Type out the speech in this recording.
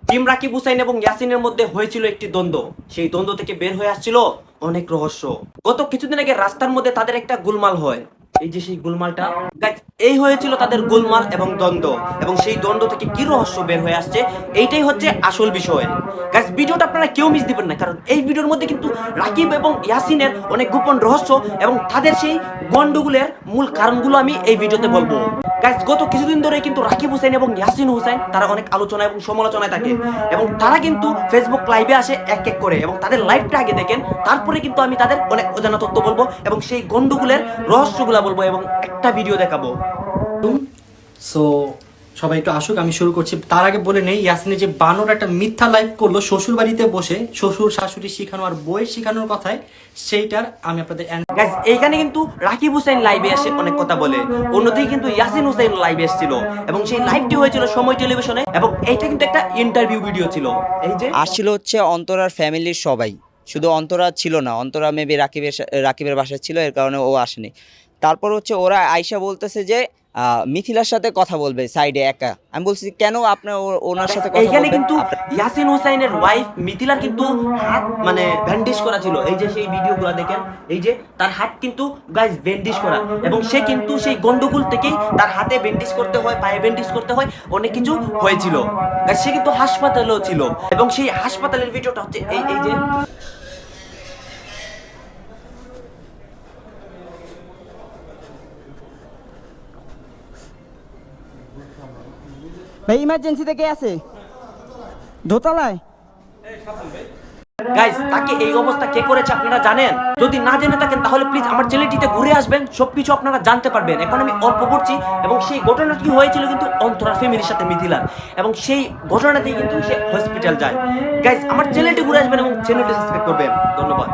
Team Rakib Hussain এবং ইয়াসিনের মধ্যে হয়েছিল একটি দ্বন্দ্ব। সেই দ্বন্দ্ব থেকে বের হয়ে আসছিল অনেক রহস্য। গত কিছুদিন আগে রাস্তার মধ্যে তাদের একটা গোলমাল হয়। এই যে সেই গোলমালটা, Guys, এই হয়েছিল তাদের গোলমাল এবং দ্বন্দ্ব, এবং সেই দ্বন্দ্ব থেকে কি রহস্য বের হয়ে আসছে এইটাই হচ্ছে আসল বিষয়। গাইস, ভিডিওটা আপনারা কেউ মিস দিবেন না, কারণ এই ভিডিওর মধ্যে কিন্তু রাকিব এবং ইয়াসিনের অনেক গোপন রহস্য এবং তাদের সেই গন্ডগোলের মূল কারণগুলো আমি এই ভিডিওতে বলবো। গাইস, গত কিছুদিন ধরে কিন্তু রাকিব হুসাইন এবং ইয়াসিন হুসাইন তারা অনেক আলোচনা এবং সমালোচনায় থাকে, এবং তারা কিন্তু ফেসবুক লাইভে আসে এক এক করে, এবং তাদের লাইভটা আগে দেখেন, তারপরে কিন্তু আমি তাদের অনেক অজানা তথ্য বলবো এবং সেই গন্ডগোলের রহস্যগুলা বলবো এবং একটা ভিডিও দেখাবো। সো সবাই একটু আসুক, আমি শুরু করছি। তার আগে বলে নেই, ইয়াসিনে যে বানর একটা মিথ্যা লাইভ করলো শ্বশুর বাড়িতে বসে, শ্বশুর শাশুড়ি শিখানো আর বইয়ের শিখানোর কথায়, সেইটার আমি আপনাদের গাইস, এইখানে কিন্তু রাকিব হুসাইন লাইভে এসে অনেক কথা বলে, অন্যদিকে কিন্তু ইয়াসিন হুসাইন লাইভে এসেছিল, এবং সেই লাইভটি হয়েছিল সময় টেলিভিশনে, এবং এইটা কিন্তু একটা ইন্টারভিউ ভিডিও ছিল। এই যে আসছিল হচ্ছে অন্তরার ফ্যামিলির সবাই, শুধু অন্তরা ছিল না, অন্তরা মেবি রাকিবের বাসায় ছিল, এর কারণে ও আসেনি। তারপর হচ্ছে ওরা আয়শা বলতেছে যে মিথিলার সাথে কথা বলবে সাইডে একা। আমি বলছি কেন আপনার ওনার সাথে কথা এইখানে বলবেন? কিন্তু ইয়াসিন হুসাইনের ওয়াইফ মিথিলার কিন্তু হাত মানে ব্যান্ডেজ করা ছিল। এই যে সেই ভিডিওগুলো দেখেন, এই যে তার হাত কিন্তু গাইস ব্যান্ডেজ করা, এবং সে কিন্তু সেই গন্ডগোল থেকেই তার হাতে ব্যান্ডেজ করতে হয়, পায়ে ব্যান্ডেজ করতে হয়, অনেক কিছু হয়েছিল। গাইস, সে কিন্তু হাসপাতালেও ছিল, এবং সেই হাসপাতালের ভিডিওটা হচ্ছে এই এই যে ভাই ইমার্জেন্সিতে কে আছে দোতলায়? গাইস, তাকে এই অবস্থা কে করেছে আপনারা জানেন? যদি না জেনে থাকেন তাহলে প্লিজ আমার চ্যানেলটিতে ঘুরে আসবেন, সবকিছু আপনারা জানতে পারবেন। এখন আমি অল্প করছি, এবং সেই ঘটনাটি হয়েছিল কিন্তু অন্তরা ফ্যামিলির সাথে মিথিলার, এবং সেই ঘটনাতেই কিন্তু সে হসপিটাল যায়। গাইস, আমার চ্যানেলটি ঘুরে আসবেন এবং চ্যানেলটি সাবস্ক্রাইব করবেন। ধন্যবাদ।